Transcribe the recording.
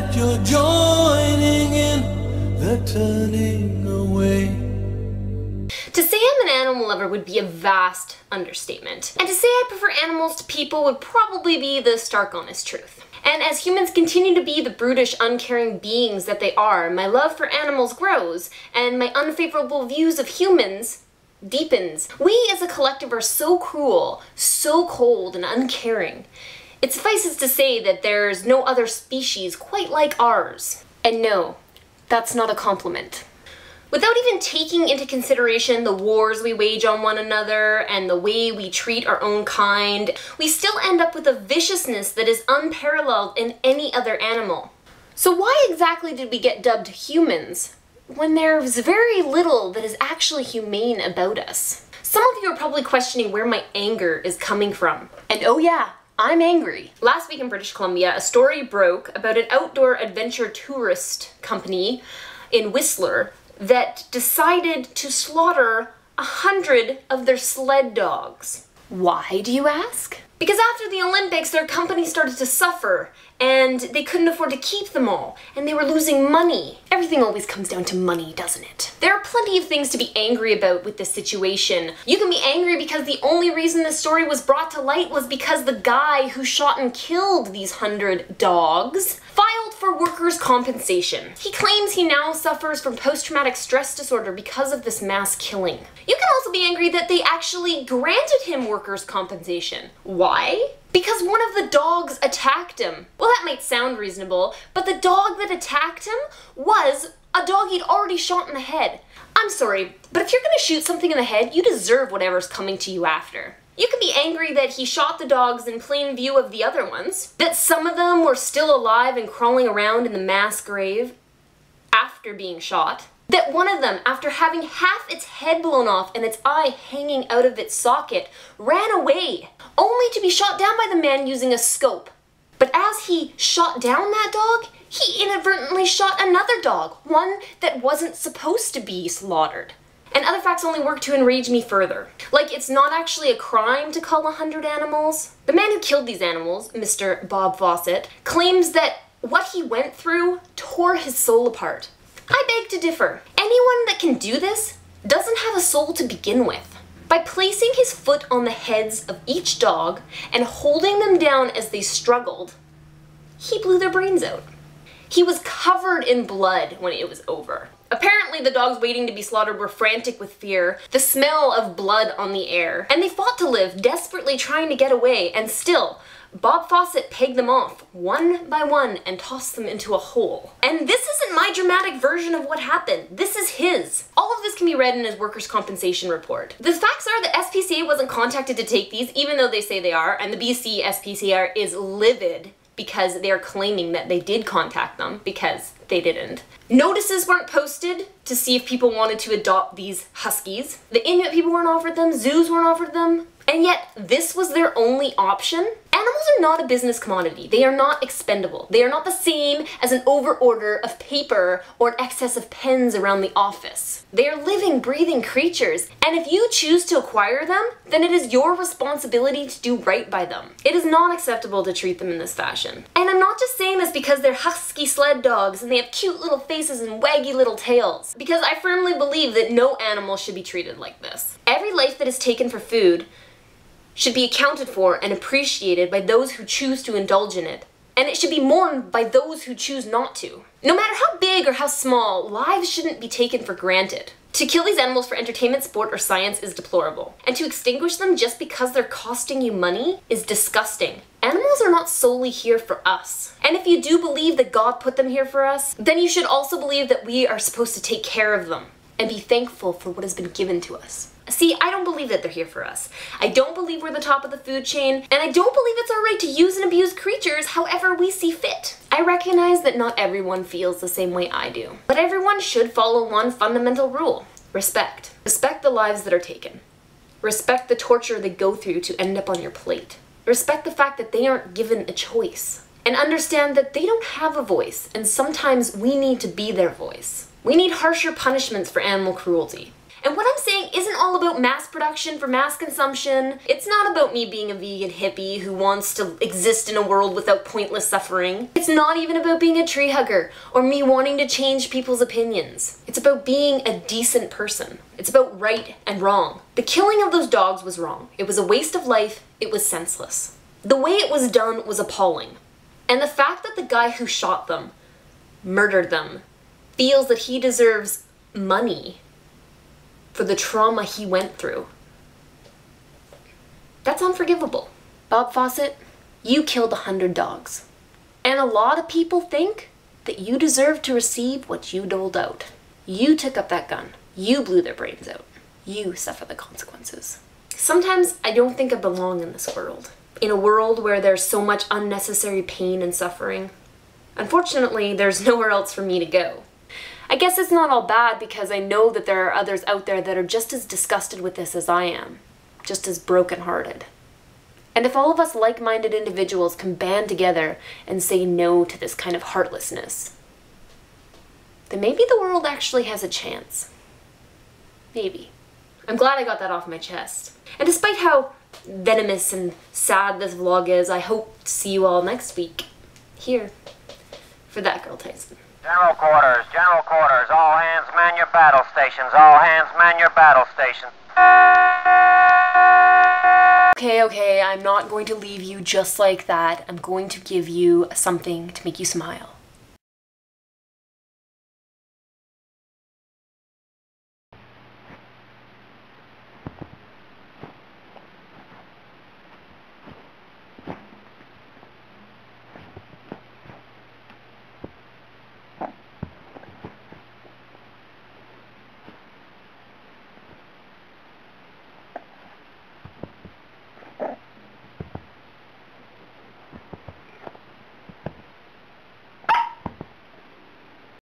that you're joining in the turning away. To say I'm an animal lover would be a vast understatement. And to say I prefer animals to people would probably be the stark honest truth. And as humans continue to be the brutish, uncaring beings that they are, my love for animals grows, and my unfavorable views of humans deepens. We as a collective are so cruel, so cold and uncaring. It suffices to say that there's no other species quite like ours. And no, that's not a compliment. Without even taking into consideration the wars we wage on one another and the way we treat our own kind, we still end up with a viciousness that is unparalleled in any other animal. So why exactly did we get dubbed humans when there's very little that is actually humane about us? Some of you are probably questioning where my anger is coming from. And oh yeah, I'm angry. Last week in British Columbia, a story broke about an outdoor adventure tourist company in Whistler that decided to slaughter 100 of their sled dogs. Why, do you ask? Because after the Olympics, their company started to suffer, and they couldn't afford to keep them all, and they were losing money. Everything always comes down to money, doesn't it? There are plenty of things to be angry about with this situation. You can be angry because the only reason this story was brought to light was because the guy who shot and killed these 100 dogs filed for workers' compensation. He claims he now suffers from post-traumatic stress disorder because of this mass killing. You can also be angry that they actually granted him workers' compensation. Why? Because one of the dogs attacked him. Well, that might sound reasonable, but the dog that attacked him was a dog he'd already shot in the head. I'm sorry, but if you're gonna shoot something in the head, you deserve whatever's coming to you after. You can be angry that he shot the dogs in plain view of the other ones, that some of them were still alive and crawling around in the mass grave after being shot, that one of them, after having half its head blown off and its eye hanging out of its socket, ran away, only to be shot down by the man using a scope. But as he shot down that dog, he inadvertently shot another dog, one that wasn't supposed to be slaughtered. And other facts only work to enrage me further. Like, it's not actually a crime to kill 100 animals. The man who killed these animals, Mr. Bob Fawcett, claims that what he went through tore his soul apart. I beg to differ. Anyone that can do this doesn't have a soul to begin with. By placing his foot on the heads of each dog and holding them down as they struggled, he blew their brains out. He was covered in blood when it was over. Apparently the dogs waiting to be slaughtered were frantic with fear, the smell of blood on the air, and they fought to live, desperately trying to get away, and still, Bob Fawcett pegged them off, one by one, and tossed them into a hole. And this isn't my dramatic version of what happened. This is his. All of this can be read in his workers' compensation report. The facts are that SPCA wasn't contacted to take these, even though they say they are, and the BC SPCA is livid because they are claiming that they did contact them, because they didn't. Notices weren't posted to see if people wanted to adopt these huskies. The Inuit people weren't offered them, zoos weren't offered them, and yet this was their only option? Animals are not a business commodity. They are not expendable. They are not the same as an overorder of paper or an excess of pens around the office. They are living, breathing creatures, and if you choose to acquire them, then it is your responsibility to do right by them. It is not acceptable to treat them in this fashion. And I'm not just saying this because they're husky sled dogs and they have cute little faces and waggy little tails, because I firmly believe that no animal should be treated like this. Every life that is taken for food should be accounted for and appreciated by those who choose to indulge in it, and it should be mourned by those who choose not to. No matter how big or how small, lives shouldn't be taken for granted. To kill these animals for entertainment, sport, or science is deplorable, and to extinguish them just because they're costing you money is disgusting. Animals are not solely here for us. And if you do believe that God put them here for us, then you should also believe that we are supposed to take care of them and be thankful for what has been given to us. See, I don't believe that they're here for us. I don't believe we're the top of the food chain, and I don't believe it's our right to use and abuse creatures however we see fit. I recognize that not everyone feels the same way I do, but everyone should follow one fundamental rule: respect. Respect the lives that are taken. Respect the torture they go through to end up on your plate. Respect the fact that they aren't given a choice. And understand that they don't have a voice, and sometimes we need to be their voice. We need harsher punishments for animal cruelty. And what I'm saying isn't all about mass production for mass consumption. It's not about me being a vegan hippie who wants to exist in a world without pointless suffering. It's not even about being a tree hugger or me wanting to change people's opinions. It's about being a decent person. It's about right and wrong. The killing of those dogs was wrong. It was a waste of life. It was senseless. The way it was done was appalling. And the fact that the guy who shot them, murdered them, feels that he deserves money for the trauma he went through, that's unforgivable. Bob Fawcett, you killed 100 dogs. And a lot of people think that you deserve to receive what you doled out. You took up that gun. You blew their brains out. You suffer the consequences. Sometimes I don't think I belong in this world. In a world where there's so much unnecessary pain and suffering. Unfortunately, there's nowhere else for me to go. I guess it's not all bad because I know that there are others out there that are just as disgusted with this as I am, just as brokenhearted. And if all of us like-minded individuals can band together and say no to this kind of heartlessness, then maybe the world actually has a chance. Maybe. I'm glad I got that off my chest. And despite how venomous and sad this vlog is, I hope to see you all next week, here, for That Girl Tyson. General quarters, all hands man your battle stations, all hands man your battle stations. Okay, I'm not going to leave you just like that. I'm going to give you something to make you smile.